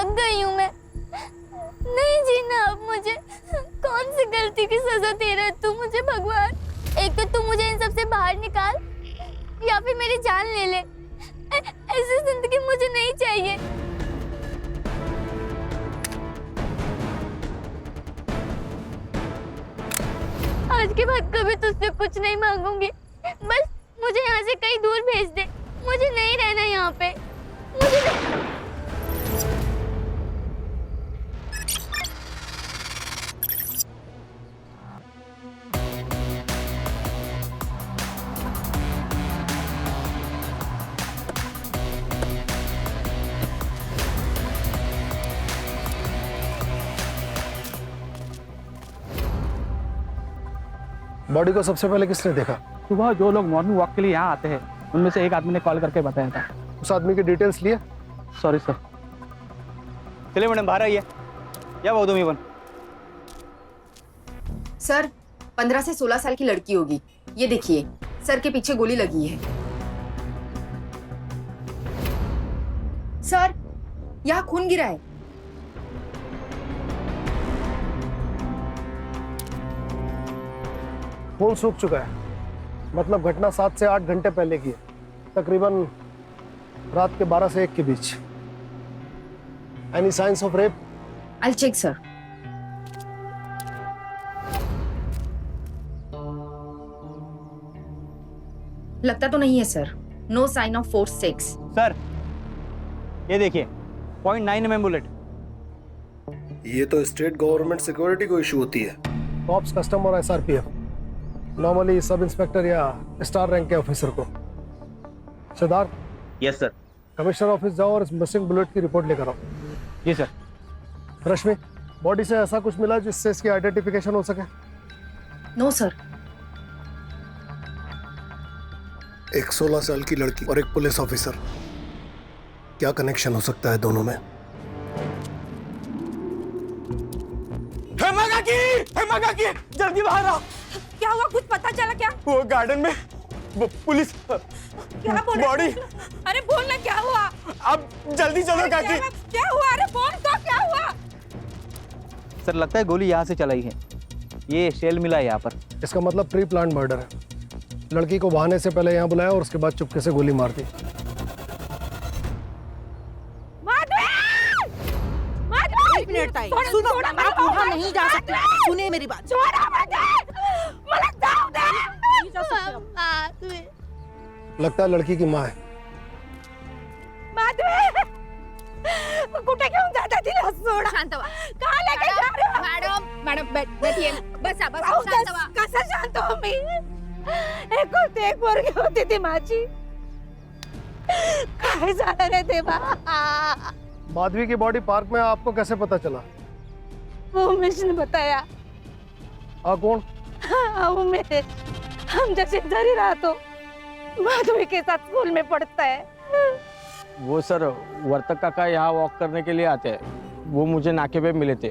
थक गई हूँ मैं, नहीं जीना अब मुझे। कौन सी गलती की सजा दे रहा है तू मुझे भगवान? एक तो तू मुझे इन सब से बाहर निकाल या फिर मेरी जान ले ले। ऐसी जिंदगी मुझे नहीं चाहिए। आज के बाद कभी तुझसे कुछ नहीं मांगूंगी, बस मुझे यहाँ से कहीं दूर भेज दे। मुझे नहीं रहना यहाँ पे, मुझे नहीं... बॉडी को सबसे पहले किसने देखा? सुबह जो लोग मॉर्निंग वॉक के लिए यहाँ आते हैं उनमें से एक आदमी ने कॉल करके बताया था। उस आदमी की डिटेल्स लिए? Sorry sir. चलिए मैडम बाहर आइए। क्या बहुत तुम इवन? सर 15 से 16 साल की लड़की होगी। ये देखिए सर के पीछे गोली लगी है। सर यहाँ खून गिरा है। खून सूख चुका है, मतलब घटना 7 से 8 घंटे पहले की है, तकरीबन रात के 12 से 1 के बीच। Any signs of rape? I check sir. लगता तो नहीं है sir. No sign of force sex. Sir ये देखिए 0.9 mm बुलेट। ये तो स्टेट गवर्नमेंट सिक्योरिटी को इशू होती है। कॉप्स, कस्टम और SRPF नॉर्मली सब इंस्पेक्टर या स्टार रैंक के ऑफिसर को। Siddharth. Yes sir. Commissioner office जाओ और इस मिसिंग बुलेट की रिपोर्ट लेकर आओ। जी सर। रश्मि, बॉडी से ऐसा कुछ मिला जिससे इसकी आइडेंटिफिकेशन हो सके? No sir. एक 16 साल की लड़की और एक पुलिस ऑफिसर, क्या कनेक्शन हो सकता है दोनों में? हेमा काकी, जल्दी बाहर आओ। क्या हुआ? कुछ पता चला क्या? वो गार्डन में वो पुलिस क्या बोल रहे? बॉडी। अरे बोल ना क्या हुआ? अब जल्दी चलो काकी। क्या हुआ? अरे बोल तो क्या हुआ? सर लगता है गोली यहाँ से चलाई है। ये शेल मिला है यहाँ पर। इसका मतलब प्री प्लान मर्डर है। लड़की को बहाने से पहले यहाँ बुलाया और उसके बाद चुपके से गोली मार दी। एक मिनट ताई, सुनो, आप वहाँ नहीं जा सकते। सुनिए मेरी बात। लगता है लड़की की माँ है। कुठे घेऊन जाता तिला? सोडा. शांत व्हा. कहाँ लेके जा रहे हो? मॅडम बैठिए. बसा शांत व्हा. कसं शांत हो मी? एकुलती एक पोरगी होती ती माझी. काय झालं रे देवा? माधवी की बॉडी पार्क में आपको कैसे पता चला? उमेश ने बताया. कौन? उमेश हम जैसे इधर ही रहा तो माधवी के साथ स्कूल में पढ़ता है। वो सर वर्तक काका यहाँ वॉक करने के लिए आते हैं। वो मुझे नाके पे मिले थे,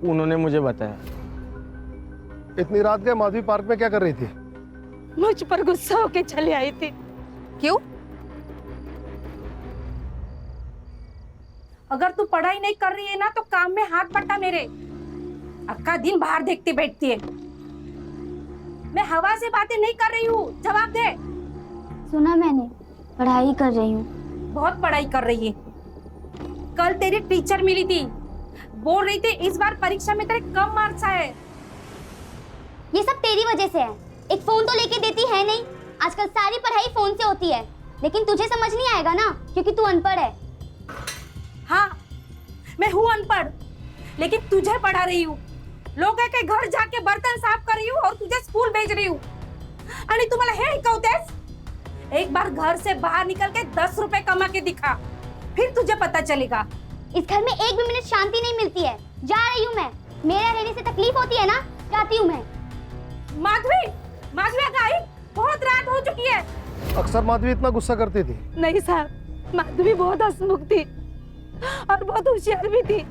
उन्होंने मुझे बताया। इतनी रात गए माधवी पार्क में क्या कर रही थी? मुझ पर गुस्सा होके चली आई थी। क्यों? अगर तू पढ़ाई नहीं कर रही है ना तो काम में हाथ बटा मेरे। अक्का दिन बाहर देखती बैठती है। मैं हवा से बातें नहीं कर रही हूँ, जवाब दे। सुना मैंने, पढ़ाई कर रही हूँ। बहुत पढ़ाई कर रही है। कल तेरी टीचर मिली थी, बोल रही थी इस बार परीक्षा में तेरे कम मार्क्स आए। ये सब तेरी वजह से है। एक फोन तो लेके देती है नहीं। आजकल सारी पढ़ाई फोन से होती है, लेकिन तुझे समझ नहीं आएगा ना, क्योंकि तू अनपढ़ है। हाँ मैं हूँ अनपढ़, लेकिन तुझे पढ़ा रही हूँ। लोगों के घर जाके बर्तन साफ कर रही हूँ और तुझे स्कूल भेज रही हूँ। आणि तुम्हाला हे शिकवतेस? एक बार घर से बाहर निकल के 10 रुपए कमा के दिखा, फिर तुझे पता चलेगा। इस घर में एक भी मिनट शांति नहीं मिलती है। जा रही हूँ मैं। मेरा रहने से तकलीफ होती है ना, जाती हूँ मैं। माधवी, माधवी गाई, बहुत रात हो चुकी है। अक्सर माधवी इतना गुस्सा करती थी? नहीं साहब, माधवी बहुत हंसमुख थी और बहुत होशियार भी थी।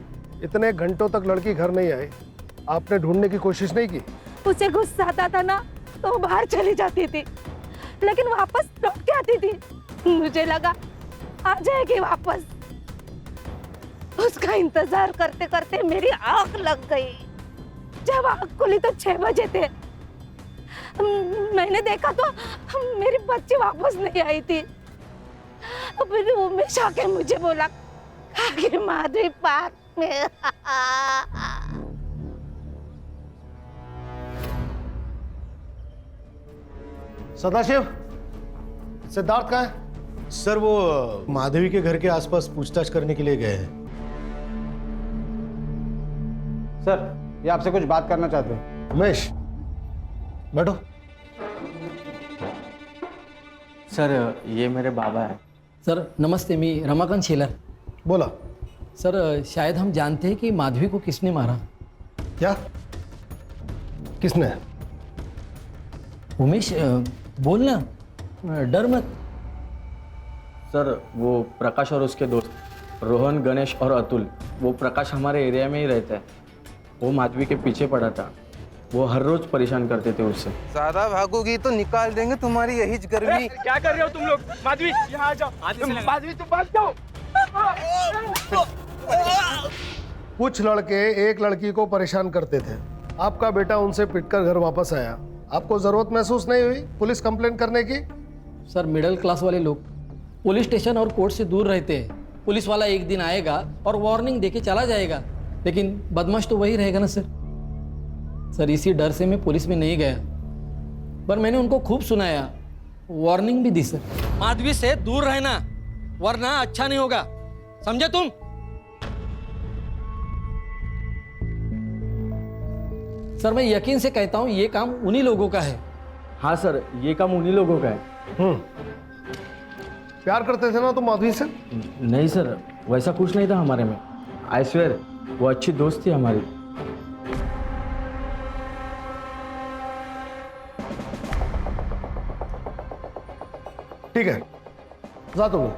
इतने घंटों तक लड़की घर नहीं आई, आपने ढूंढने की कोशिश नहीं की? उसे गुस्सा आता था ना तो वो बाहर चली जाती थी, लेकिन वापस लौट के आती थी। मुझे लगा आ जाएगी वापस। उसका इंतजार करते करते मेरी आंख लग गई। जब आंख खुली तो 6 बजे थे। मैंने देखा तो मेरी बच्ची वापस नहीं आई थी। फिर उमेश आके मुझे बोला कि माधवी पार्क में। सदाशिव, सिद्धार्थ कहाँ है? सर वो माधवी के घर के आसपास पूछताछ करने के लिए गए हैं। सर ये आपसे कुछ बात करना चाहते हैं। उमेश, बैठो। सर ये मेरे बाबा है। सर नमस्ते, मी रमाकांत शेलर। बोला। सर शायद हम जानते हैं कि माधवी को किसने मारा। क्या? किसने? उमेश बोलना, डर मत। सर वो प्रकाश और उसके दोस्त रोहन, गणेश और अतुल, वो प्रकाश हमारे एरिया में ही रहता है। वो माधवी के पीछे पड़ा था। वो हर रोज परेशान करते थे उससे। ज्यादा भागोगी तो निकाल देंगे तुम्हारी यही गर्मी। क्या कर रहे हो तुम लोग? माधवी यहाँ आ जाओ। माधवी तुम भाग जाओ। कुछ लड़के एक लड़की को परेशान करते थे। आपका बेटा उनसे पिटकर घर वापस आया। आपको जरूरत महसूस नहीं हुई पुलिस कंप्लेंट करने की? सर मिडिल क्लास वाले लोग पुलिस स्टेशन और कोर्ट से दूर रहते हैं। पुलिस वाला एक दिन आएगा और वार्निंग देके चला जाएगा, लेकिन बदमाश तो वही रहेगा ना सर। सर इसी डर से मैं पुलिस में नहीं गया, पर मैंने उनको खूब सुनाया, वार्निंग भी दी सर। माधवी से दूर रहना वरना अच्छा नहीं होगा, समझे तुम? सर मैं यकीन से कहता हूं ये काम उन्हीं लोगों का है। हाँ सर, ये काम उन्हीं लोगों का है। प्यार करते थे ना तुम माधवी से? नहीं सर, वैसा कुछ नहीं था हमारे में। आई स्वेयर वो अच्छी दोस्त थी हमारी। ठीक है, जा तुम।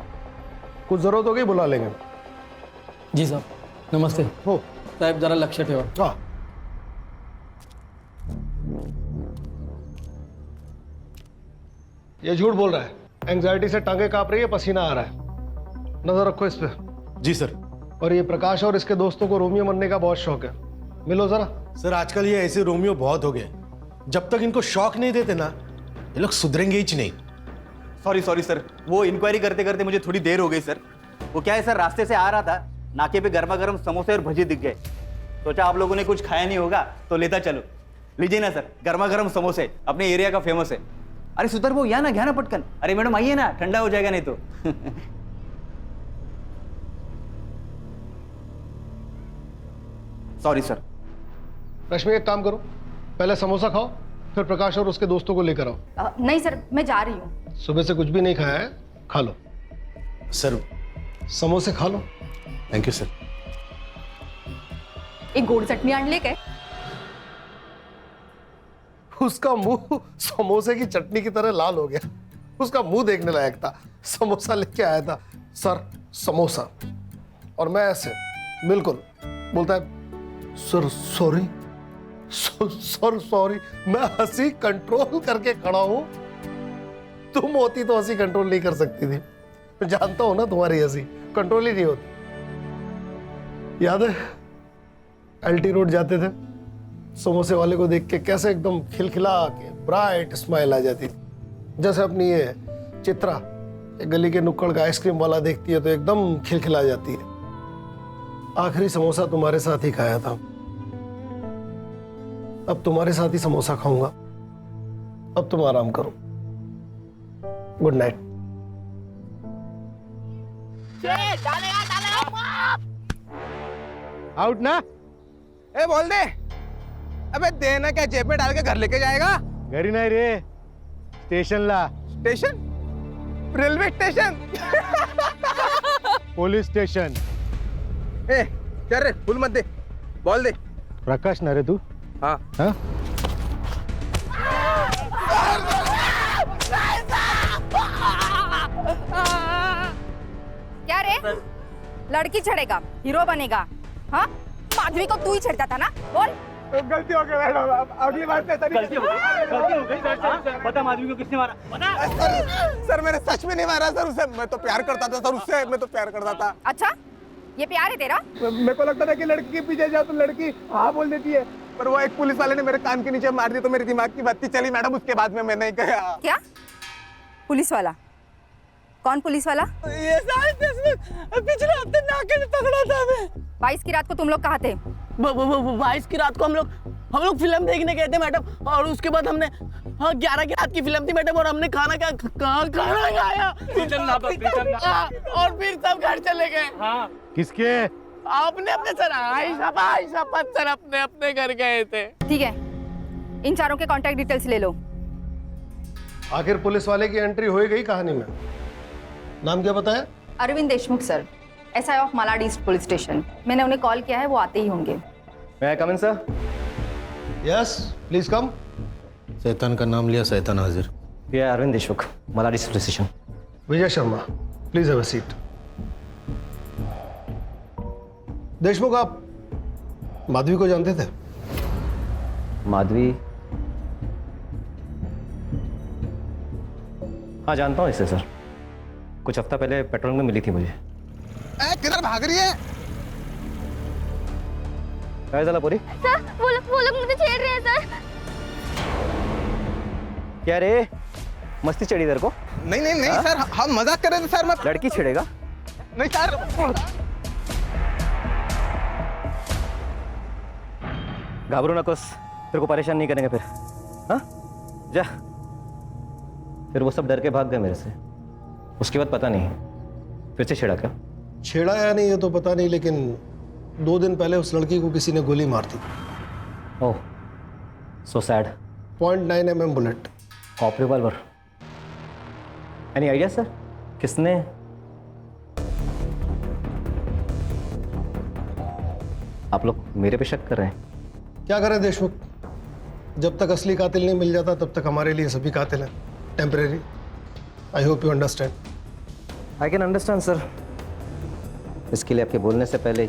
कुछ जरूरत होगी बुला लेंगे। जी साहब नमस्ते। हो साहेब जरा लक्ष ठेवा। हाँ। ये झूठ बोल रहा है। एंजाइटी से टांगे कांप रही है, पसीना आ रहा है। नजर रखो इस पे। जी सर। और ये प्रकाश और इसके दोस्तों को रोमियो बनने का बहुत शौक है। मिलो जरा। सर आजकल ये ऐसे रोमियो बहुत हो गए। जब तक इनको शौक नहीं देते ना, ये लोग सुधरेंगे ही नहीं। सॉरी सर, वो इंक्वायरी करते करते मुझे थोड़ी देर हो गई सर। वो क्या है सर, रास्ते से आ रहा था, नाके पे गर्मा गर्म समोसे और भजी दिख गए। सोचा आप लोगों ने कुछ खाया नहीं होगा तो लेता चलो। लीजिए ना सर, गर्मा गर्म समोसे, अपने एरिया का फेमस है। अरे सुधर वो या ना घ्या ना पटकन। अरे मैडम आइए ना, ठंडा हो जाएगा नहीं तो। Sorry sir. रश्मि एक काम करो, पहले समोसा खाओ, फिर प्रकाश और उसके दोस्तों को लेकर आओ। नहीं सर, मैं जा रही हूँ। सुबह से कुछ भी नहीं खाया है, खा लो। सर समोसे खा लो। Thank you sir. एक गोड चटनी आणली काय? उसका मुंह समोसे की चटनी की तरह लाल हो गया। उसका मुंह देखने लायक था। समोसा लेके आया था। सर समोसा। और मैं ऐसे बिल्कुल बोलता है सर सॉरी सर सॉरी। मैं हंसी कंट्रोल करके खड़ा हूं। तुम होती तो हंसी कंट्रोल नहीं कर सकती थी। मैं जानता हूं ना तुम्हारी हंसी कंट्रोल ही नहीं होती। याद है एलटी रोड जाते थे, समोसे वाले को देख के कैसे एकदम खिलखिला के ब्राइट स्माइल आ जाती थी। जैसे अपनी ये चित्रा गली के नुक्कड़ का आइसक्रीम वाला देखती है तो एकदम खिलखिला जाती है। आखिरी समोसा तुम्हारे साथ ही खाया था, अब तुम्हारे साथ ही समोसा खाऊंगा। अब तुम आराम करो। Good night. आउट ना? ए बोल दे। अबे देना क्या, जेब में डाल के घर लेके जाएगा? घरी नाही रे, स्टेशनला। Station? Railway station? Police station. ए चल रे, फुल मत दे, बोल दे। प्रकाश ना रे तू? हाँ। हाँ? क्या रे, लड़की छेड़ेगा, हीरो बनेगा? हाँ, माधवी को तू ही छेड़ता था ना, बोल। गलती हो गई मैडम, अगली बार से गलती हो गई सर। पता माधवी को किसने मारा? सर मैंने सच में नहीं मारा सर उसे। मैं तो प्यार करता था सर उससे, मैं तो प्यार करता था। अच्छा, ये प्यार है तेरा? मेरे को लगता था कि लड़की के पीछे जाओ तो लड़की हाँ बोल देती है, पर वो एक पुलिस वाले ने मेरे कान के नीचे मार दी तो मेरे दिमाग की बत्ती चली मैडम। उसके बाद में मैं नहीं गया। क्या पुलिस वाला? कौन पुलिस वाला? ये पिछले हफ्ते नाके में पकड़ा था मैं। 22 की रात को तुम लोग कहाँ थे? 22 की रात को हम लोग फिल्म देखने गए थे मैडम, और उसके बाद हमने 11 की रात की फिल्म थी मैडम, और हमने खाना खाया और फिर सब घर चले गए। किसके? आपने अपने सर आयशा सर अपने घर गए थे। ठीक है, इन चारों के कांटेक्ट डिटेल्स ले लो। आखिर पुलिस वाले की एंट्री हो ही गई कहानी में। नाम क्या बताया? Arvind Deshmukh sir, SI of Malad east police station. मैंने उन्हें कॉल किया है, वो आते ही होंगे। मैं come in sir? Yes please come. शैतान का नाम लिया, शैतान हाजिर। ये Arvind Deshmukh, Malad east police station. Vijay Sharma please have a seat. Deshmukh, आप माधवी को जानते थे? माधवी? हाँ जानता हूँ इसे सर, कुछ हफ्ता पहले पेट्रोल में मिली थी मुझे। किधर भाग रही है? क्या है पूरी? सर वो लोग मुझे छेड़ रहे हैं सर। क्या रे, मस्ती चढ़ी इधर को? नहीं सर, हम मजाक कर रहे थे सर। मैं लड़की छेड़ेगा? नहीं सर। घाबरू नकोस, तेरे को परेशान नहीं करेंगे फिर। हाँ जा। फिर वो सब डर के भाग गए मेरे से। उसके बाद पता नहीं फिर से छेड़ा क्या? छेड़ा या नहीं ये तो पता नहीं, लेकिन 2 दिन पहले उस लड़की को किसी ने गोली मार दी। Oh so sad. .9 mm bullet. Cop revolver? Any idea sir किसने? आप लोग मेरे पे शक कर रहे हैं? क्या करें देशमुख, जब तक असली कातिल नहीं मिल जाता तब तक हमारे लिए सभी कातिल हैं temporary. I hope you understand. I can understand sir. इसके लिए आपके बोलने से पहले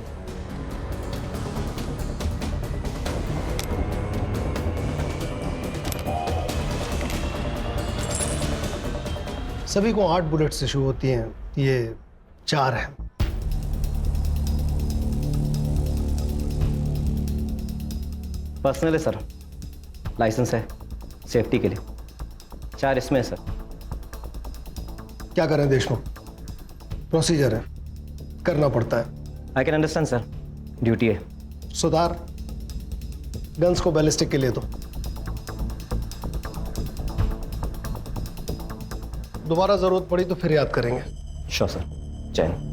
सभी को 8 बुलेट्स इशू होती हैं, ये 4 हैं। पर्सनल है सर, लाइसेंस है सेफ्टी के लिए। 4 इसमें है सर। क्या करें देशमुख, प्रोसीजर है, करना पड़ता है। I can understand sir, duty है। सुधार, गन्स को बैलिस्टिक के लिए दो। दोबारा जरूरत पड़ी तो फिर याद करेंगे। Sure sir. जय हिंद।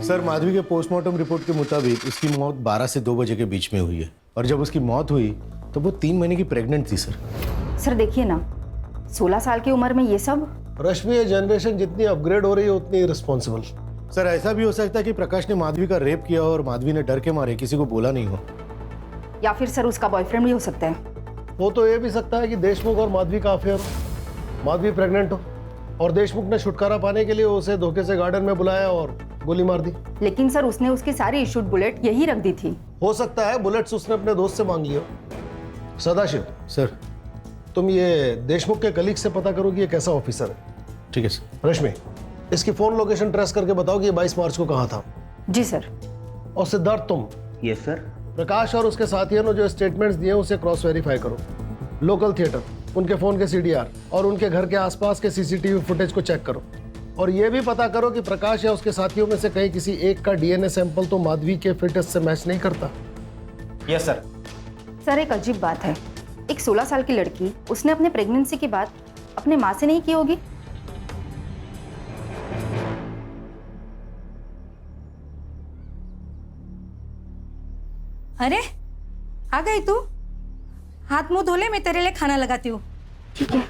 सर, माधवी के पोस्टमार्टम रिपोर्ट के मुताबिक उसकी मौत 12 से 2 बजे के बीच में हुई है, और जब उसकी मौत हुई तो वो 3 महीने की प्रेग्नेंट थी। सर देखिए ना, 16 साल की उम्र में ये सब। रश्मि, ये जनरेशन जितनी अपग्रेड हो रही है उतनी रिस्पॉन्सिबल। सर, ऐसा भी हो सकता है कि प्रकाश ने माधवी का रेप किया और माधवी ने डर के मारे किसी को बोला नहीं हो। या फिर सर उसका बॉयफ्रेंड भी हो सकता है। वो तो ये भी सकता है कि देशमुख और माधवी का अफेयर हो, माधवी प्रेग्नेंट हो और देशमुख ने छुटकारा पाने के लिए उसे धोखे से गार्डन में बुलाया और गोली मार दी। लेकिन सर उसने उसकी सारी इशूड बुलेट यही रख दी थी। हो सकता है बुलेट्स उसने अपने दोस्त से मांग लिया। सदाशिव सर, तुम ये देशमुख के कलीग से पता करो कि ये कैसा ऑफिसर है। ठीक है सर। रश्मि, इसकी फोन लोकेशन ट्रेस करके बताओ कि ये 22 मार्च को कहाँ था। जी सर। और सिद्धार्थ, तुम यस सर। प्रकाश और उसके साथियों ने जो स्टेटमेंट्स दिए उसे क्रॉस वेरीफाई करो। लोकल थिएटर, उनके फोन के CDR और उनके घर के आसपास के CCTV फुटेज को चेक करो। और ये भी पता करो कि प्रकाश या उसके साथियों में से कहीं किसी एक का DNA सैंपल तो माधवी के फिटनेस से मैच नहीं करता। Yes sir. सर एक अजीब बात है, एक 16 साल की लड़की, उसने अपने प्रेगनेंसी की बात अपने माँ से नहीं की होगी। अरे आ गई तू? हाथ मुंह धो ले, मैं तेरे लिए खाना लगाती हूँ। ठीक है।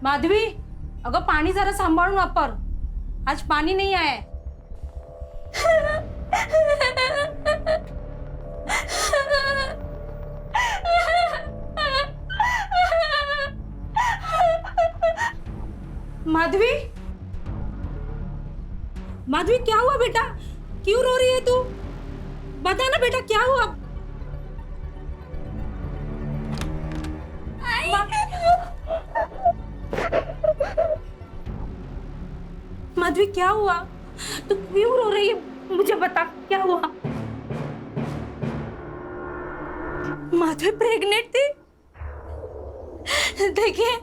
माधवी, अगं पाणी जरा सांभाळून वापर, आज पाणी नाही आहे। माधवी, माधवी क्या हुआ बेटा? क्यों रो रही है तू? बता ना बेटा क्या हुआ? माधवी क्या हुआ? तू क्यों रो रही है? मुझे बता क्या हुआ? माधवी प्रेग्नेंट थी? देखिए,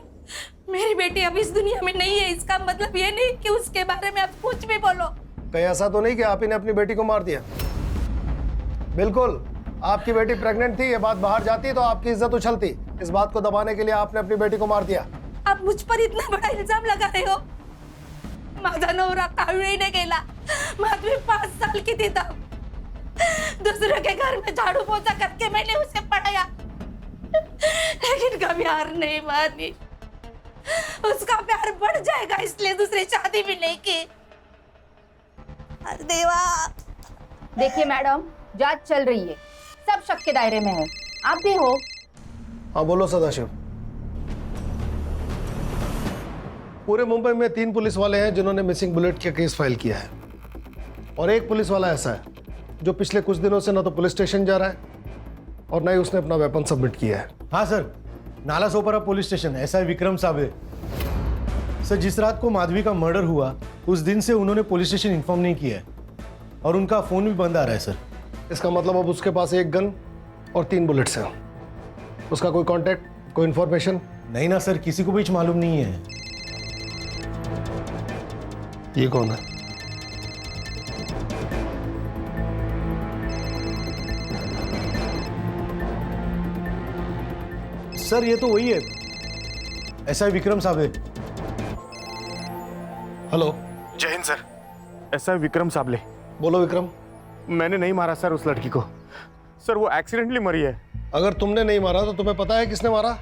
मेरी बेटी अब इस दुनिया में नहीं है, इसका मतलब ये नहीं कि उसके बारे में आप कुछ भी बोलो। कहीं ऐसा तो नहीं कि आप ही ने अपनी बेटी को मार दिया? बिल्कुल, आपकी बेटी प्रेग्नेंट थी, ये बात बाहर जाती तो आपकी इज्जत उछलती। इस बात को दबाने के लिए आपने अपनी बेटी को मार दिया। आप मुझ पर इतना बड़ा इल्जाम लगा रहे हो? माझा नवरा कावळीने गेला, माधवी 5 साल की थी तब। दूसरे के घर में झाड़ू पोछा करके मैंने उसे पढ़ाया, लेकिन कभी हार नहीं मानी। उसका प्यार बढ़ जाएगा इसलिए दूसरी शादी भी नहीं की। अरे देवा। देखिए मैडम, जांच चल रही है, सब शक के दायरे में है, आप भी हो। हाँ बोलो सदाशिव। पूरे मुंबई में 3 पुलिस वाले हैं जिन्होंने मिसिंग बुलेट का केस फाइल किया है, और एक पुलिस वाला ऐसा है जो पिछले कुछ दिनों से ना तो पुलिस स्टेशन जा रहा है और ना ही उसने अपना वेपन सबमिट किया है। हाँ sir, Nala Sopara police station, ऐसा है विक्रम साबे। सर, जिस रात को माधवी का मर्डर हुआ उस दिन से उन्होंने पुलिस स्टेशन इन्फॉर्म नहीं किया है और उनका फोन भी बंद आ रहा है सर। इसका मतलब अब उसके पास 1 गन और 3 बुलेट्स हैं। उसका कोई कांटेक्ट, कोई इंफॉर्मेशन? नहीं ना सर, किसी को भी मालूम नहीं है। ये कौन है? सर ये तो वही है, ऐसा है विक्रम साबे। हेलो, जय हिंद सर, ऐसा है विक्रम साबले। बोलो विक्रम। मैंने नहीं मारा सर उस लड़की को, सर वो एक्सीडेंटली मरी है। अगर तुमने नहीं मारा तो तुम्हें पता है किसने मारा?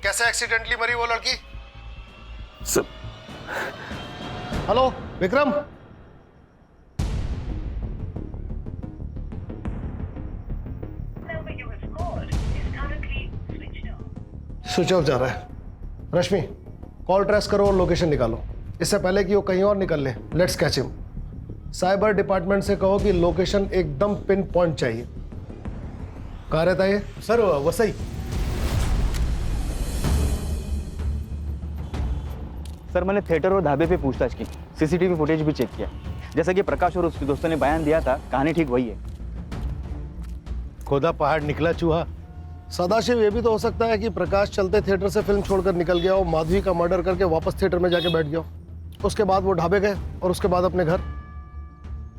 कैसे एक्सीडेंटली मरी वो लड़की? Sir hello Vikram. Switch off जा रहा है। रश्मि, कॉल ट्रेस करो और लोकेशन निकालो, इससे पहले कि वो कहीं और निकल ले। Let's catch him. Cyber department से कहो कि लोकेशन एकदम पिन पॉइंट चाहिए। कहाँ रहता है ये? सर वसई। सर मैंने थिएटर और ढाबे पे पूछताछ की, सीसीटीवी फुटेज भी चेक किया। जैसा कि प्रकाश और उसके दोस्तों ने बयान दिया था, कहानी ठीक वही है। खोदा पहाड़ निकला चूहा। सदाशिव, ये भी तो हो सकता है कि प्रकाश चलते थिएटर से फिल्म छोड़कर निकल गया और माधवी का मर्डर करके वापस थिएटर में जाके बैठ गया। उसके बाद वो ढाबे गए और उसके बाद अपने घर।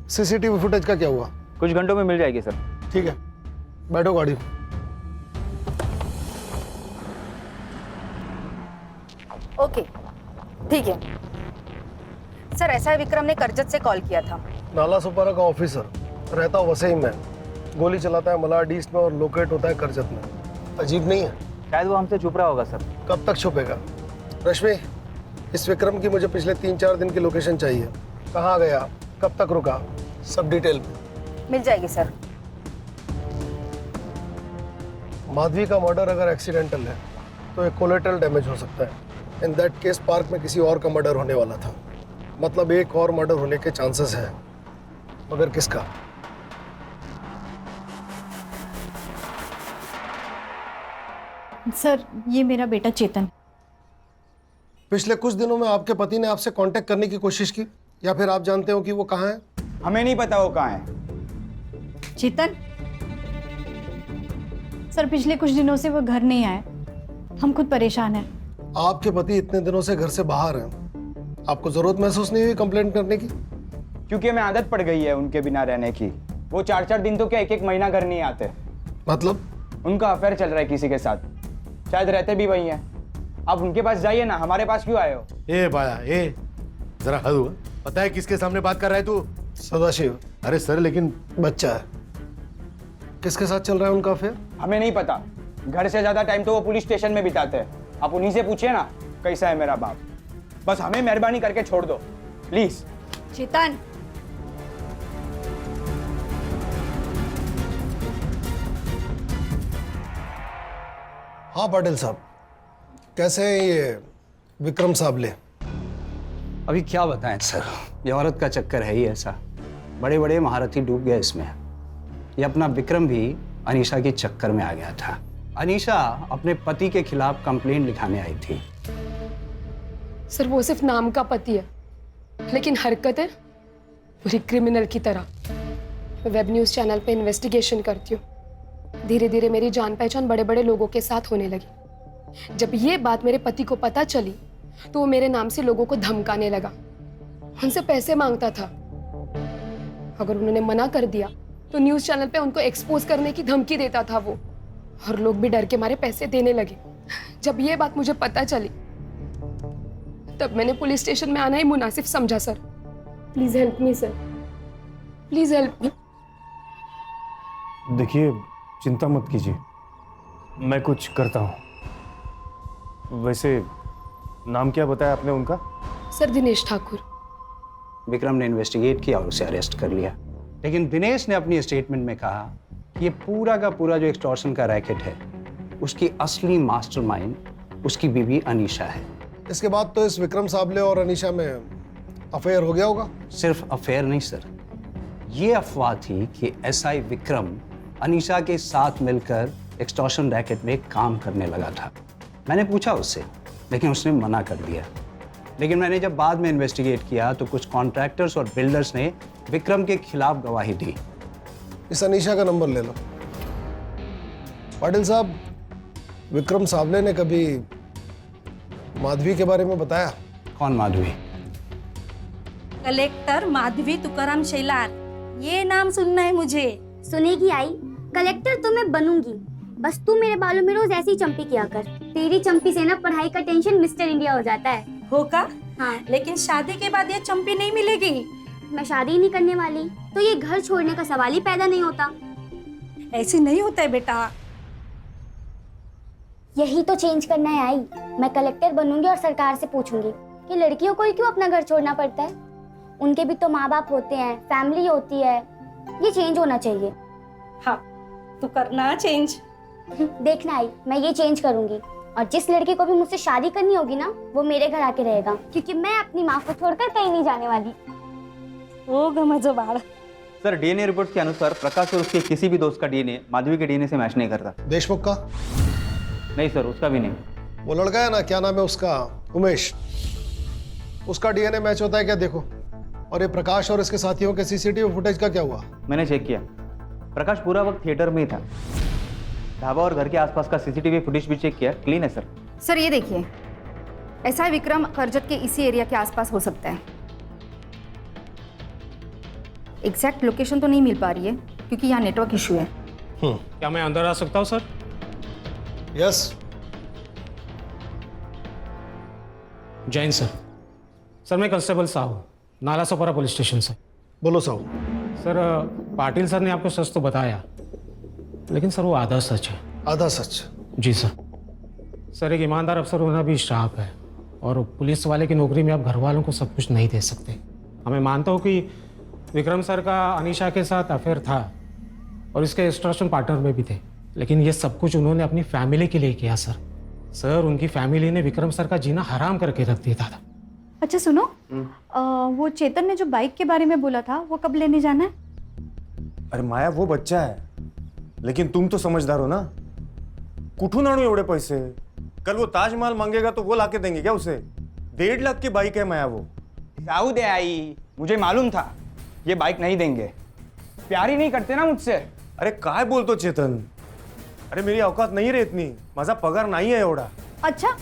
सीसीटीवी फुटेज का क्या हुआ? कुछ घंटों में मिल जाएगी सर। ठीक है, बैठो गाड़ी में। ओके, ठीक है सर। ऐसा है विक्रम ने करजत से कॉल किया था। नाला सुपारा का ऑफिसर, रहता वसई में, गोली चलाता है मलाड ईस्ट में और लोकेट होता है करजत में। अजीब नहीं है? शायद वो हमसे छुप रहा होगा सर। कब तक छुपेगा? रश्मि, इस विक्रम की मुझे पिछले 3-4 दिन की लोकेशन चाहिए। कहाँ गया, कब तक रुका, सब डिटेल में। मिल जाएगी सर। माधवी का मर्डर अगर एक्सीडेंटल है तो एक कोलेटरल डैमेज हो सकता है। इन दैट केस पार्क में किसी और का मर्डर होने वाला था, मतलब एक और मर्डर होने के चांसेस हैं, मगर किसका? सर, ये मेरा बेटा चेतन। पिछले कुछ दिनों में आपके पति ने आपसे कांटेक्ट करने की कोशिश की, या फिर आप जानते हो कि वो कहाँ है? हमें नहीं पता वो कहाँ है। चेतन सर, पिछले कुछ दिनों से वो घर नहीं आए, हम खुद परेशान हैं। आपके पति इतने दिनों से घर से बाहर हैं, आपको जरूरत महसूस नहीं हुई कंप्लेंट करने की? क्योंकि हमें आदत पड़ गई है उनके बिना रहने की। वो 4-4 दिन तो क्या 1-1 महीना घर नहीं आते। मतलब? उनका अफेयर चल रहा है किसी के साथ, शायद रहते भी वही हैं। आप उनके पास जाइए ना, हमारे पास क्यों आए हो? ए बाया, ए जरा हद हुआ। पता है किसके सामने बात कर रहा है तू? सदाशिव। अरे सर, लेकिन बच्चा है। किसके साथ चल रहा है उनका अफेयर? हमें नहीं पता। घर से ज्यादा टाइम तो वो पुलिस स्टेशन में बिताते हैं। आप उन्हीं से पूछिए ना कैसा है मेरा बाप। बस हमें मेहरबानी करके छोड़ दो प्लीज। चेतन, हाँ पाटिल साहब, कैसे हैं ये विक्रम साबले? अभी क्या बताएं सर, ये औरत का चक्कर है ही ऐसा। बड़े बड़े महारथी डूब गए इसमें। ये अपना विक्रम भी अनीशा के चक्कर में आ गया था। अनीशा अपने पति के खिलाफ कंप्लेंट लिखाने आई थी। सर वो सिर्फ नाम का पति है, लेकिन हरकतें पूरी क्रिमिनल की तरह। मैं वेब न्यूज़ चैनल पे इन्वेस्टिगेशन करती हूँ। धीरे धीरे मेरी जान पहचान बड़े बड़े लोगों के साथ होने लगी। जब ये बात मेरे पति को पता चली तो वो मेरे नाम से लोगों को धमकाने लगा, उनसे पैसे मांगता था। अगर उन्होंने मना कर दिया तो न्यूज़ चैनल पे उनको एक्सपोज करने की धमकी देता था वो, और लोग भी डर के मारे पैसे देने लगे। जब ये बात मुझे पता चली तब मैंने पुलिस स्टेशन में आना ही मुनासिब समझा। Sir please help me sir, please help me. देखिए, चिंता मत कीजिए, मैं कुछ करता हूँ। वैसे नाम क्या बताया आपने उनका? सर दिनेश ठाकुर। विक्रम ने इन्वेस्टिगेट किया और उसे अरेस्ट कर लिया, लेकिन दिनेश ने अपनी स्टेटमेंट में कहा कि ये पूरा का पूरा जो एक्सटॉर्शन का रैकेट है उसकी असली मास्टरमाइंड उसकी बीवी अनीशा है। इसके बाद तो इस विक्रम साबले और अनीशा में अफेयर हो गया होगा? सिर्फ अफेयर नहीं सर, ये अफवाह थी कि एसआई विक्रम अनीशा के साथ मिलकर एक्सटॉर्शन रैकेट में काम करने लगा था। मैंने पूछा उससे, लेकिन उसने मना कर दिया। लेकिन मैंने जब बाद में इन्वेस्टिगेट किया तो कुछ कॉन्ट्रैक्टर्स और बिल्डर्स ने विक्रम के खिलाफ गवाही दी। इस अनीशा का नंबर ले लो। पाटिल साहब, विक्रम साबले ने कभी माधवी के बारे में बताया? कौन माधवी? कलेक्टर माधवी तुकाराम शेलार, ये नाम सुनना है मुझे। सुनेगी आई, कलेक्टर तो मैं बनूंगी, बस तू मेरे बालों में रोज ऐसी चंपी किया कर। तेरी चंपी से ना पढ़ाई का टेंशन मिस्टर इंडिया हो जाता है। होगा? हाँ। लेकिन शादी के बाद ये चंपी नहीं मिलेगी। मैं शादी नहीं करने वाली तो ये घर छोड़ने का सवाल ही पैदा नहीं होता। ऐसे नहीं होता है बेटा। यही तो चेंज करना है आई। मैं कलेक्टर बनूंगी और सरकार से पूछूंगी कि लड़कियों को ही क्यों अपना घर छोड़ना पड़ता है। उनके भी तो माँ बाप होते हैं, फैमिली होती है। ये चेंज होना चाहिए। हाँ, तू करना चेंज। देखना आई, मैं ये चेंज करूंगी, और जिस लड़की को भी मुझसे शादी करनी होगी ना, वो मेरे घर आके रहेगा, क्योंकि मैं अपनी माँ को छोड़कर कहीं नहीं जाने वाली। होगा मजा बाड़। सर डीएनए रिपोर्ट के अनुसार प्रकाश और उसके किसी भी दोस्त का डीएनए माधवी के डीएनए से मैच नहीं करता। देशमुख का? नहीं सर, उसका भी नहीं। वो लड़का है ना, क्या नाम है उसका, उमेश, उसका डीएनए मैच होता है क्या? देखो। और ये प्रकाश और इसके साथियों के सीसीटीवी फुटेज का क्या हुआ? मैंने चेक किया, प्रकाश पूरा वक्त थिएटर में ही था। ढाबा और घर के आसपास का सीसीटीवी फुटेज भी चेक किया, क्लीन है सर। सर ये देखिए, एसआई विक्रम करजत के इसी एरिया के आसपास हो सकता है। एग्जैक्ट लोकेशन तो नहीं मिल पा रही है क्योंकि यहाँ नेटवर्क इशू है। क्या मैं अंदर आ सकता हूँ sir? Yes. Jain sir. Sir मैं constable Sahu, Nala Sopara police station से। बोलो साहू। सर पाटिल सर ने आपको सच तो बताया, लेकिन सर वो आधा सच है। आधा सच? जी सर। सर एक ईमानदार अफसर होना भी श्राप है, और पुलिस वाले की नौकरी में आप घर वालों को सब कुछ नहीं दे सकते। हमें मानता हूँ कि विक्रम सर का अनीशा के साथ अफेयर था और इसके एक्सटॉर्शन पार्टनर में भी थे, लेकिन ये सब कुछ उन्होंने अपनी फैमिली के लिए किया सर। सर उनकी फैमिली ने विक्रम सर का जीना हराम करके रख दिया था। अच्छा सुनो, वो चेतन ने जो बाइक के बारे में बोला था वो कब लेने जाना है? अरे माया, वो बच्चा है, लेकिन तुम तो समझदार हो ना। कुठून आणू एवढे पैसे? कल वो ताजमहल मांगेगा तो वो लाके देंगे क्या उसे? 1.5 लाख की बाइक है माया वो। जाऊ दे आई, मुझे मालूम था ये बाइक नहीं देंगे। प्यार ही नहीं करते ना मुझसे। अरे काय बोलतो चेतन? अरे मेरी औकात नहीं रे इतनी, माझा पगार नहीं है एवढा। अच्छा,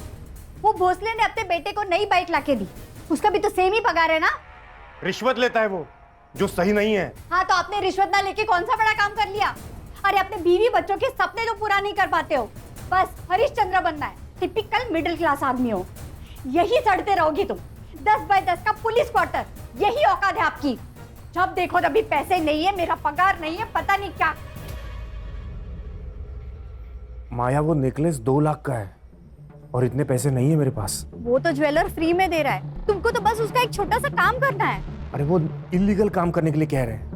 वो भोसले ने अपने बेटे को नई बाइक लाके दी, उसका भी तो सेम ही पगार है ना? रिश्वत लेता है वो, जो सही नहीं है। हाँ तो आपने रिश्वत ना लेके कौन सा बड़ा काम कर लिया? अरे अपने बीवी बच्चों के सपने तो पूरा नहीं कर पाते हो, बस हरिश्चंद्र बनना है। टिपिकल मिडिल क्लास आदमी हो, यही सड़ते रहोगी तुम। 10 बाय 10 का पुलिस क्वार्टर, यही औकात है आपकी। जब देखो तभी पैसे नहीं है, मेरा पगार नहीं है, पता नहीं क्या। माया, वो नेकलेस 2 लाख का है और इतने पैसे नहीं है मेरे पास। वो तो ज्वेलर फ्री में दे रहा है, तुमको तो बस उसका एक छोटा सा काम करना है। अरे वो इलीगल काम करने के लिए कह रहे हैं।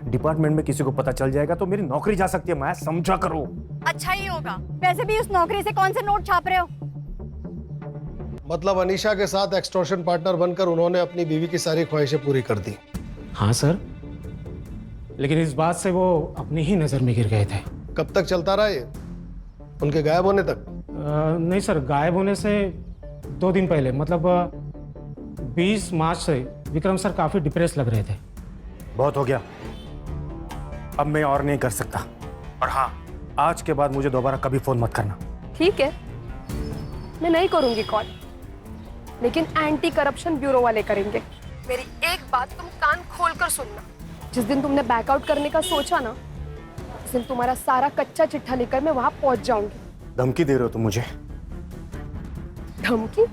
डिपार्टमेंट में किसी को पता चल जाएगा तो मेरी नौकरी जा सकती है माया, समझा करो। अच्छा ही होगा। वैसे भी उस नौकरी से कौन से नोट छाप रहे हो? मतलब अनीशा के साथ एक्सटॉर्शन पार्टनर बनकर उन्होंने अपनी बीवी की सारी ख्वाहिशें पूरी कर दी। हाँ सर, लेकिन इस बात से वो अपनी ही नजर में गिर गए थे। कब तक चलता रहा ये? उनके गायब होने तक? नहीं सर, गायब होने से 2 दिन पहले, मतलब 20 मार्च से विक्रम सर काफी डिप्रेस लग रहे थे। बहुत हो गया, अब मैं और नहीं कर सकता। और हाँ, आज के बाद मुझे दोबारा कभी फोन मत करना। ठीक है, मैं नहीं करूंगी कॉल, लेकिन एंटी करप्शन ब्यूरो वाले करेंगे। मेरी एक बात तुम कान खोलकर सुनना, जिस दिन तुमने बैकआउट करने का सोचा ना, उस दिन तुम्हारा सारा कच्चा चिट्ठा लेकर मैं वहां पहुंच जाऊंगी। धमकी दे रहे हो तुम मुझे? धमकी?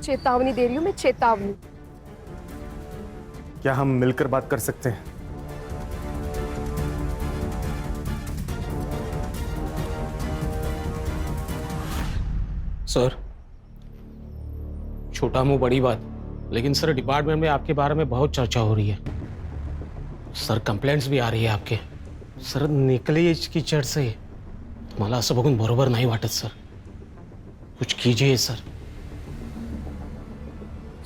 चेतावनी दे रही हूँ मैं, चेतावनी। क्या हम मिलकर बात कर सकते हैं? सर, छोटा मुंह बड़ी बात, लेकिन सर डिपार्टमेंट में आपके बारे में बहुत चर्चा हो रही है सर। कंप्लेंट्स भी आ रही है आपके सर। निकलेजची चर्चा आहे, मला असं बघून बरोबर नाही वाटत सर। कुछ कीजिए सर।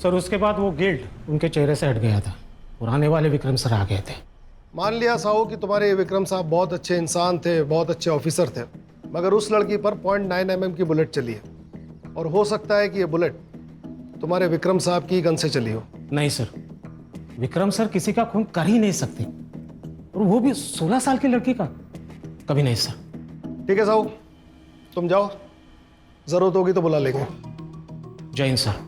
सर उसके बाद वो गिल्ट उनके चेहरे से हट गया था। पुराने वाले विक्रम सर आ गए थे। मान लिया साहू कि तुम्हारे ये विक्रम साहब बहुत अच्छे इंसान थे, बहुत अच्छे ऑफिसर थे, मगर उस लड़की पर 0.9 mm की बुलेट चली है, और हो सकता है कि ये बुलेट तुम्हारे विक्रम साहब की गन से चली हो। नहीं सर, विक्रम सर किसी का खून कर ही नहीं सकते, और वो भी 16 साल की लड़की का। कभी नहीं सर। ठीक है साहू, तुम जाओ, जरूरत होगी तो बुला लेंगे। जय हिंद सर।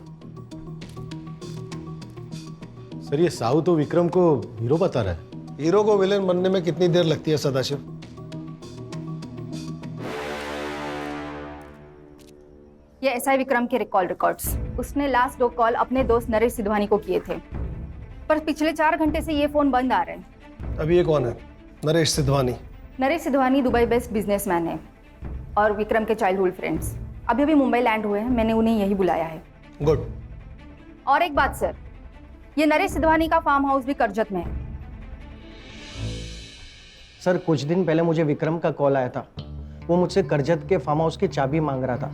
सर ये साहू तो विक्रम को हीरो बता रहा है। हीरो को विलेन बनने में कितनी देर लगती है सदाशिव? ये एसआई विक्रम के कॉल रिकॉर्ड्स। उसने लास्ट 2 कॉल अपने दोस्त नरेश सिधवानी को किए थे, पर पिछले 4 घंटे से ये फोन बंद आ रहे हैं। अभी ये कौन है? Naresh Sidhwani? Naresh Sidhwani Dubai based businessman है और विक्रम के चाइल्डहुड फ्रेंड्स अभी अभी मुंबई लैंड हुए हैं। मैंने उन्हें यही बुलाया है। गुड। और एक बात सर, ये नरेश सिधवानी का फार्म हाउस भी करजत में है। सर कुछ दिन पहले मुझे विक्रम का कॉल आया था। वो मुझसे करजत के फार्म हाउस की चाबी मांग रहा था।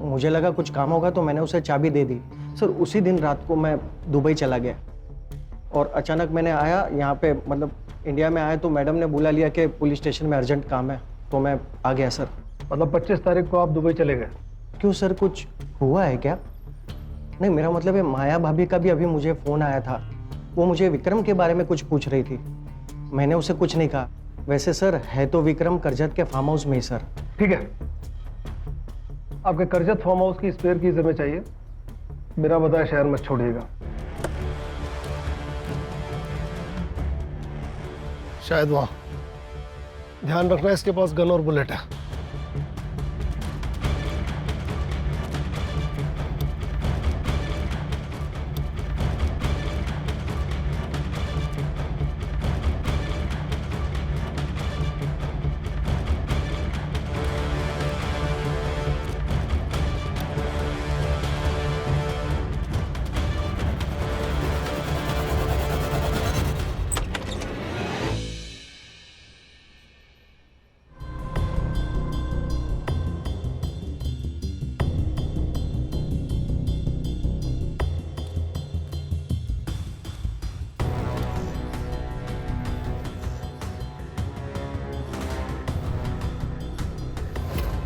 मुझे लगा कुछ काम होगा तो मैंने उसे चाबी दे दी। सर उसी दिन रात को मैं दुबई चला गया, और अचानक मैंने आया यहाँ पे, मतलब इंडिया में आया तो मैडम ने बुला लिया कि पुलिस स्टेशन में अर्जेंट काम है, तो मैं आ गया सर। मतलब 25 तारीख को आप दुबई चले गए? क्यों सर, कुछ हुआ है क्या? नहीं, मेरा मतलब है माया भाभी का भी अभी मुझे फ़ोन आया था। वो मुझे विक्रम के बारे में कुछ पूछ रही थी। मैंने उसे कुछ नहीं कहा। वैसे सर है तो विक्रम करजत के फार्म हाउस में ही सर। ठीक है, आपके करजत फार्म हाउस की स्पेयर की हमें चाहिए। मेरा बताया शहर मत छोड़िएगा। शायद वहां। ध्यान रखना इसके पास गन और बुलेट है।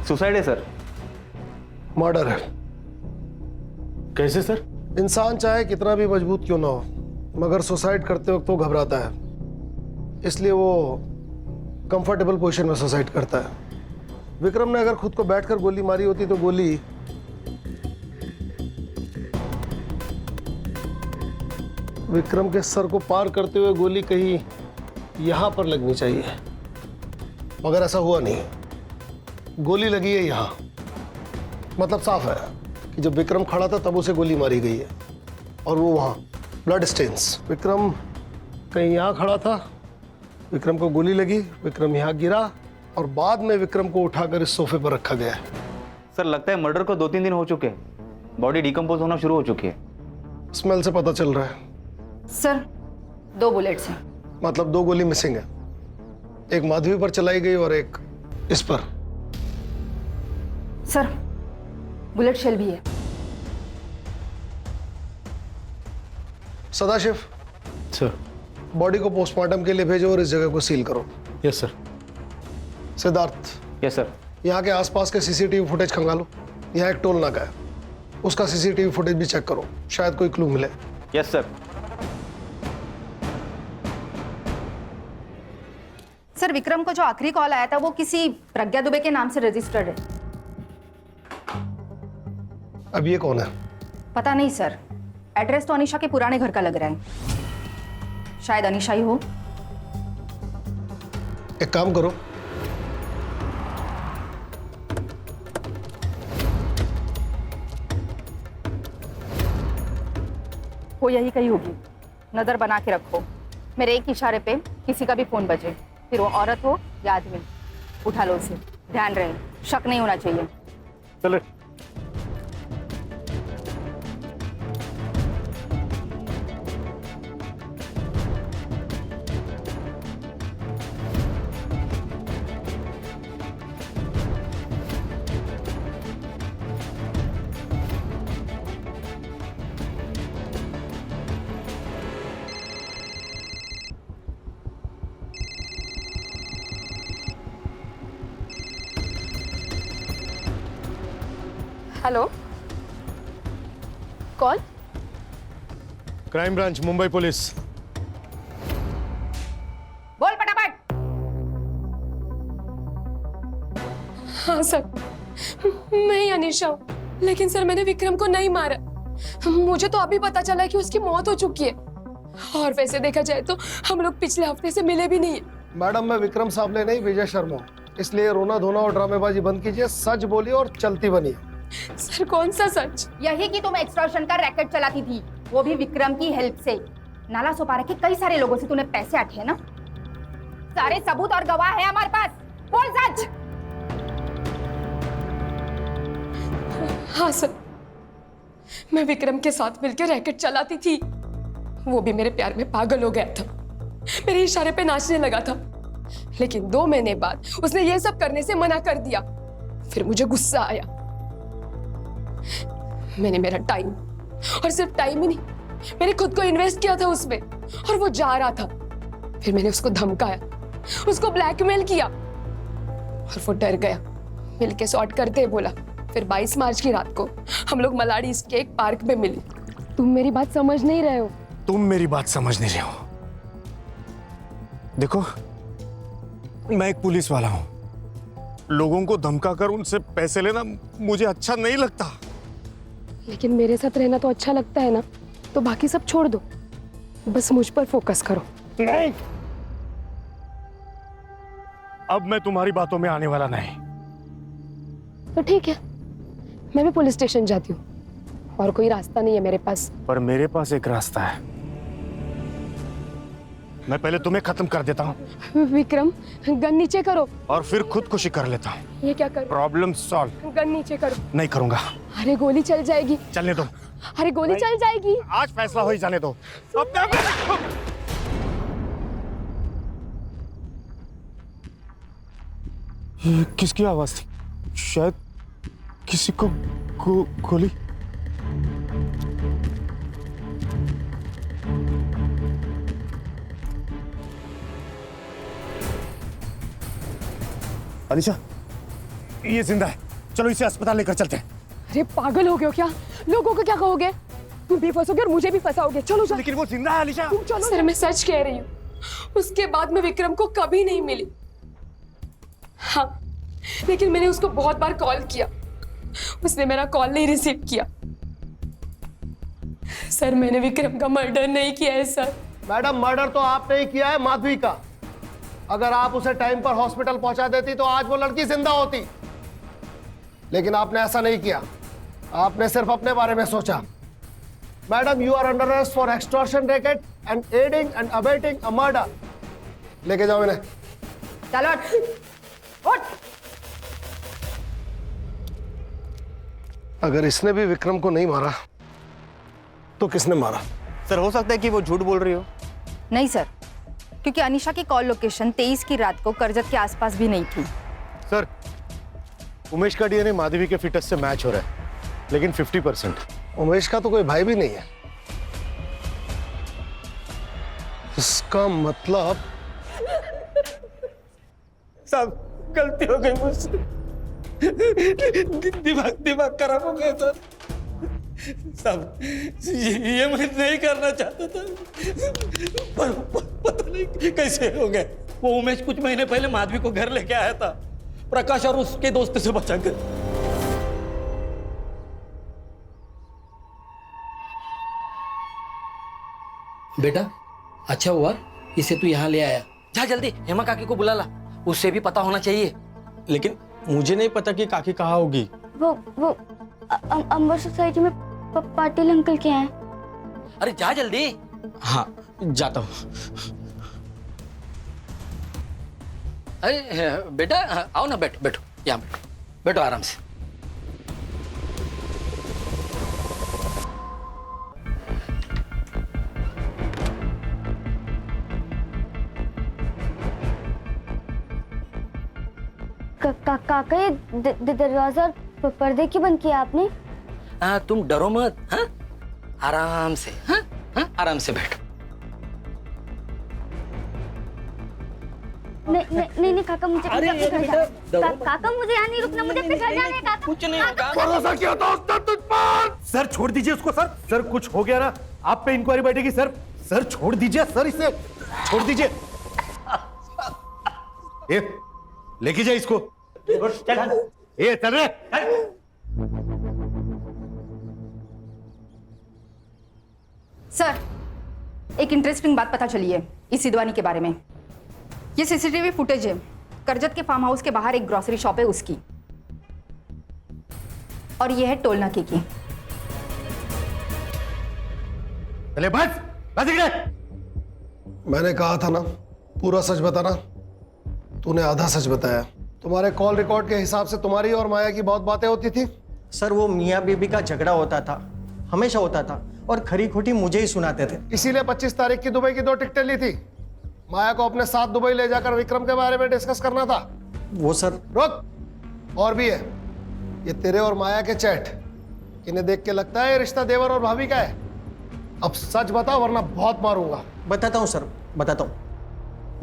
सुसाइड है सर। मर्डर है। कैसे सर? इंसान चाहे कितना भी मजबूत क्यों ना हो, मगर सुसाइड करते वक्त वो घबराता है, इसलिए वो कंफर्टेबल पोजीशन में सुसाइड करता है। विक्रम ने अगर खुद को बैठकर गोली मारी होती तो गोली विक्रम के सर को पार करते हुए गोली कहीं यहां पर लगनी चाहिए, मगर ऐसा हुआ नहीं। गोली लगी है यहां। मतलब साफ है कि जब विक्रम खड़ा था तब उसे गोली मारी गई है, और वो वहां ब्लड स्टेन्स। विक्रम कहीं यहां खड़ा था, विक्रम को गोली लगी, विक्रम यहां गिरा, और बाद में विक्रम को उठाकर इस सोफे पर रखा गया है। सर लगता है मर्डर को 2-3 दिन हो चुके हैं। बॉडी डिकम्पोज होना शुरू हो चुकी है। स्मेल से पता चल रहा है। सर 2 बुलेट्स हैं। मतलब 2 गोली मिसिंग है। एक माधवी पर चलाई गई और एक इस पर सर बुलेट शेल भी है। सदाशिव, सर। बॉडी को पोस्टमार्टम के लिए भेजो और इस जगह को सील करो। Yes sir. Siddharth, yes sir. यहाँ के आसपास के सीसीटीवी फुटेज खंगालो। यहाँ एक टोल नाका है, उसका सीसीटीवी फुटेज भी चेक करो, शायद कोई क्लू मिले। Yes sir. सर विक्रम को जो आखिरी कॉल आया था वो किसी प्रज्ञा दुबे के नाम से रजिस्टर्ड है। अब ये कौन है? पता नहीं सर, एड्रेस तो अनीशा के पुराने घर का लग रहा है। शायद अनीशा ही हो। एक काम करो, वो यही कही होगी। नजर बना के रखो, मेरे एक इशारे पे किसी का भी फोन बजे, फिर वो औरत हो या आदमी, उठा लो उसे। ध्यान रहे, शक नहीं होना चाहिए। चलो। हेलो, कौन? Crime branch, Mumbai police. बोल फटाफट। हाँ सर, मैं ही अनीशा हूँ, लेकिन सर मैंने विक्रम को नहीं मारा। मुझे तो अभी पता चला कि उसकी मौत हो चुकी है, और वैसे देखा जाए तो हम लोग पिछले हफ्ते से मिले भी नहीं है। मैडम, मैं विक्रम साबले नहीं, विजय शर्मा, इसलिए रोना धोना और ड्रामेबाजी बंद कीजिए, सच बोलिए और चलती बनिए। सर कौन सा सच? यही कि तुम एक्सटॉर्शन का रैकेट चलाती थी, वो भी विक्रम की हेल्प से। नाला सोपारा के कई सारे लोगों से तूने पैसे अठे ना। सारे सबूत और गवाह है हमारे पास, बोल सच। हाँ सर, मैं विक्रम के साथ मिलकर रैकेट चलाती थी। वो भी मेरे प्यार में पागल हो गया था, मेरे इशारे पे नाचने लगा था। लेकिन 2 महीने बाद उसने ये सब करने से मना कर दिया। फिर मुझे गुस्सा आया, मैंने मेरा टाइम, और सिर्फ टाइम ही नहीं, मैंने खुद को इन्वेस्ट किया था उसमें, और वो जा रहा था। फिर मैंने उसको धमकाया, उसको ब्लैकमेल किया, और वो डर गया। मिलके सॉर्ट करते बोला। फिर 22 मार्च की रात को हम लोग मलाड़ी ईस्ट के एक पार्क में मिले। तुम मेरी बात समझ नहीं रहे हो। तुम मेरी बात समझ नहीं रहे हो। देखो, मैं एक पुलिस वाला हूं, लोगों को धमकाकर उनसे पैसे लेना मुझे अच्छा नहीं लगता। लेकिन मेरे साथ रहना तो अच्छा लगता है ना, तो बाकी सब छोड़ दो, बस मुझ पर फोकस करो। नहीं, अब मैं तुम्हारी बातों में आने वाला नहीं। तो ठीक है, मैं भी पुलिस स्टेशन जाती हूँ, और कोई रास्ता नहीं है मेरे पास। पर मेरे पास एक रास्ता है, मैं पहले तुम्हें खत्म कर देता हूँ। विक्रम, गन नीचे करो। और फिर खुदकुशी कर लेता हूँ। ये क्या करो? Problem solve. गन नीचे करो। नहीं करूंगा। अरे गोली चल जाएगी। चलने दो। अरे गोली चल जाएगी। आज फैसला हो ही जाने दो। ये किसकी आवाज थी? शायद किसी को गोली। अनीशा, ये जिंदा है, चलो इसे अस्पताल लेकर चलते हैं। अरे पागल हो गए हो क्या? लोगों को क्या कहोगे? तुम भी फंसोगे और मुझे भी फंसाओगे। चलो चलो। लेकिन वो जिंदा है अनीशा। तुम चलो। सर मैं सच कह रही हूँ, उसके बाद मैं विक्रम को कभी नहीं मिली। हाँ, लेकिन मैंने उसको बहुत बार कॉल किया, उसने मेरा कॉल नहीं रिसीव किया। सर मैंने विक्रम का मर्डर नहीं किया है सर। मैडम, मर्डर तो आपने ही किया है माधवी का। अगर आप उसे टाइम पर हॉस्पिटल पहुंचा देती तो आज वो लड़की जिंदा होती, लेकिन आपने ऐसा नहीं किया। आपने सिर्फ अपने बारे में सोचा। Madam, you are under arrest for extortion racket and aiding and abetting a murder. लेके जाओ इन्हें। चलो उठ। अगर इसने भी विक्रम को नहीं मारा तो किसने मारा? सर, हो सकता है कि वो झूठ बोल रही हो। नहीं सर, क्योंकि अनीशा की कॉल लोकेशन 23 की रात को करजत के आसपास भी नहीं थी। सर उमेश का डीएनए माधवी के फिटस से मैच हो रहा है, लेकिन 50%। उमेश का तो कोई भाई भी नहीं है। इसका मतलब सब गलती हो गई मुझसे, दिमाग खराब हो गया सर। सब ये मैं नहीं करना चाहता था, पर पता नहीं कैसे हो गए। वो उमेश कुछ महीने पहले माधवी को घर लेके आया था, प्रकाश और उसके दोस्त से बचाकर। बेटा अच्छा हुआ इसे तू यहाँ ले आया। जा जल्दी हेमा काकी को बुला ला, उससे भी पता होना चाहिए। लेकिन मुझे नहीं पता कि काकी कहाँ होगी। वो अंबर सोसाइटी में पाटिल अंकल के हैं। अरे जा जल्दी। हाँ जाता हूँ। अरे बेटा आओ ना, बैठो बैठो यहाँ बैठो, बैठो आराम से। काका ये दरवाजा और पर्दे क्यों बंद किया आपने? तुम डरो मत, हाँ आराम से, हाँ हाँ आराम से बैठो। नहीं काका मुझे अपने घर जाना। काका मुझे यहाँ नहीं रुकना, मुझे अपने घर जाना है काका। कुछ नहीं होगा। भरोसा किया था उसने तुझ पर। सर छोड़ दीजिए उसको सर। सर कुछ हो गया ना, आप पे इंक्वायरी बैठेगी सर। सर छोड़ दीजिए सर, इसे छोड़ दीजिए। ए लेके जाए इसको। ए चल रे। सर एक इंटरेस्टिंग बात पता चली है इस सिद्धवानी के बारे में। ये सीसीटीवी फुटेज है, करजत के फार्म हाउस के बाहर एक ग्रोसरी शॉप है उसकी, और ये है टोल नाके की। चले बस बस इधर। मैंने कहा था ना पूरा सच बताना, तूने आधा सच बताया। तुम्हारे कॉल रिकॉर्ड के हिसाब से तुम्हारी और माया की बहुत बातें होती थी। सर वो मियाँ बीबी का झगड़ा होता था, हमेशा होता था, और खरी खोटी मुझे ही सुनाते थे। इसीलिए 25 तारीख की दुबई की 2 टिकटें ली थी। माया को अपने साथ दुबई ले जाकर विक्रम के बारे में डिस्कस करना था। वो सर रुक, और भी है। ये तेरे और माया के चैट, इन्हें देख के लगता है ये रिश्ता देवर और भाभी का है। अब सच बता वरना बहुत मारूंगा। बताता हूँ सर, बताता हूँ।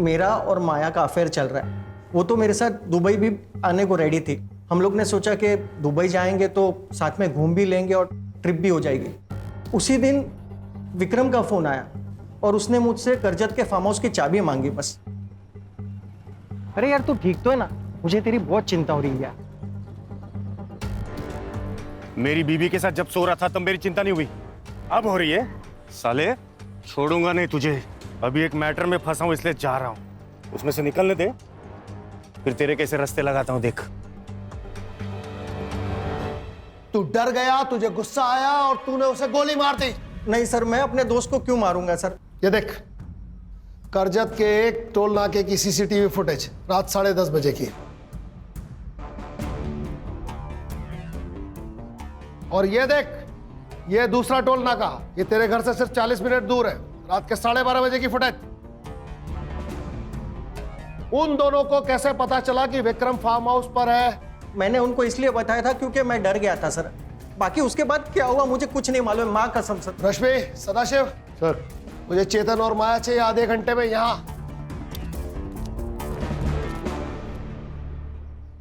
मेरा और माया का अफेयर चल रहा है। वो तो मेरे साथ दुबई भी आने को रेडी थी। हम लोग ने सोचा कि दुबई जाएंगे तो साथ में घूम भी लेंगे और ट्रिप भी हो जाएगी। उसी दिन विक्रम का फोन आया और उसने मुझसे करजत के फार्म हाउस की चाबी मांगी बस। अरे यार तू ठीक तो है ना? मुझे तेरी बहुत चिंता हो रही है। मेरी बीवी के साथ जब सो रहा था तब मेरी चिंता नहीं हुई, अब हो रही है। साले छोड़ूंगा नहीं तुझे। अभी एक मैटर में फंसा हूं इसलिए जा रहा हूं, उसमें से निकलने दे, फिर तेरे कैसे रास्ते लगाता हूं देख। तू डर गया, तुझे गुस्सा आया और तूने उसे गोली मार दी। नहीं सर, मैं अपने दोस्त को क्यों मारूंगा सर? ये देख, करजत के एक टोल नाके की सीसीटीवी फुटेज रात 10:30 बजे की। और ये देख, ये दूसरा टोल नाका, ये तेरे घर से सिर्फ 40 मिनट दूर है, रात के 12:30 बजे की फुटेज। उन दोनों को कैसे पता चला कि विक्रम फार्म हाउस पर है? मैंने उनको इसलिए बताया था क्योंकि मैं डर गया था सर। बाकी उसके बाद क्या हुआ मुझे कुछ नहीं मालूम, माँ कसम सर। रश्मि, सदाशिव सर मुझे चेतन और माया चाहिए आधे घंटे में यहाँ।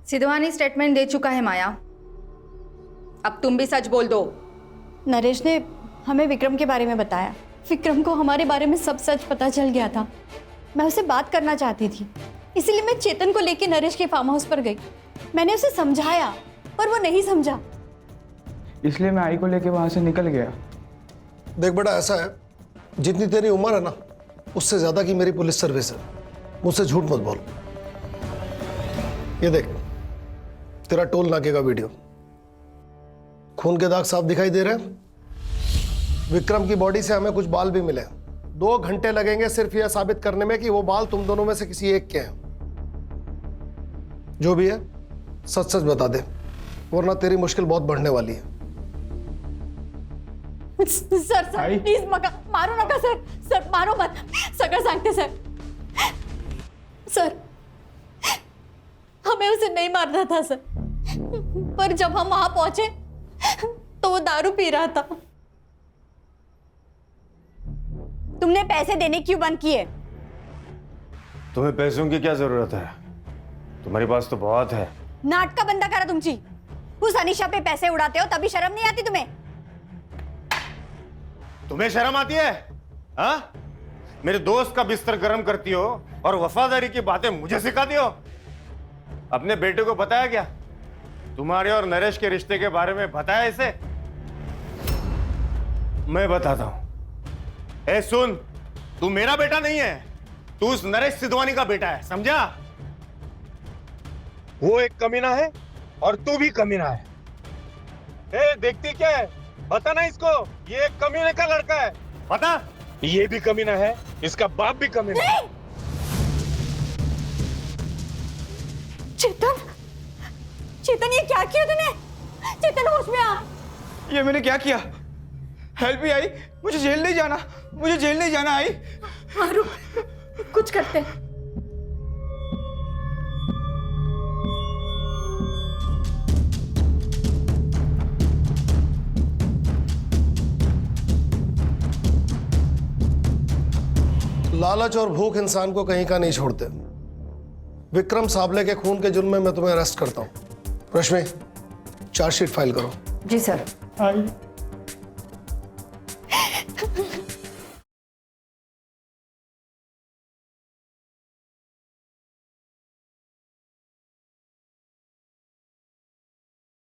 सिद्धवानी स्टेटमेंट दे चुका है माया, अब तुम भी सच बोल दो। नरेश ने हमें विक्रम के बारे में बताया। विक्रम को हमारे बारे में सब सच पता चल गया था। मैं उससे बात करना चाहती थी, इसीलिए मैं चेतन को लेकर नरेश के फार्म हाउस पर गई। मैंने उसे समझाया पर वो नहीं समझा, इसलिए मैं आई को लेके वहां से निकल गया। देख बेटा, ऐसा है, जितनी तेरी उम्र है ना उससे ज्यादा की मेरी पुलिस सर्विस है। मुझसे झूठ मत बोल। ये देख, तेरा टोल नाके का वीडियो, खून के दाग साफ दिखाई दे रहे हैं। विक्रम की बॉडी से हमें कुछ बाल भी मिले। 2 घंटे लगेंगे सिर्फ यह साबित करने में कि वो बाल तुम दोनों में से किसी एक के हैं। जो भी है सच सच बता दे, वरना तेरी मुश्किल बहुत बढ़ने वाली है। सर प्लीज मारो नका सर मारो मत, सगळं सांगते सर। हमें उसे नहीं मारना था सर, पर जब हम वहां पहुंचे तो वो दारू पी रहा था। तुमने पैसे देने क्यों बंद किए? तुम्हें पैसों की क्या जरूरत है? तुम्हारे पास तो बहुत है। नाटक बंदा करा तुमची। उस अनीशा पे पैसे उड़ाते हो तभी शर्म नहीं आती तुम्हें? तुम्हें शर्म आती है? हाँ? मेरे दोस्त का बिस्तर गर्म करती हो और वफादारी की बातें मुझे सिखाती हो। अपने बेटे को बताया क्या? तुम्हारे और नरेश के रिश्ते के बारे में बताया इसे? मैं बताता हूं। ए सुन, तू मेरा बेटा नहीं है, तू उस नरेश सिद्धवानी का बेटा है, समझा? वो एक कमीना है और तू भी कमीना है। ए, देखती क्या है? बता ना इसको, ये एक कमीने का लड़का है। बता। ये भी कमीना है, इसका बाप भी कमीना है। चेतन, चेतन ये क्या किया तूने? चेतन होश में आ। ये मैंने क्या किया? हेल्प भी आई, मुझे जेल नहीं जाना, मुझे जेल नहीं जाना। आई मारू, कुछ करते हैं। लालच और भूख इंसान को कहीं का नहीं छोड़ते। विक्रम साबले के खून के जुर्म में मैं तुम्हें अरेस्ट करता हूं। रश्मि, चार्जशीट फाइल करो। जी सर।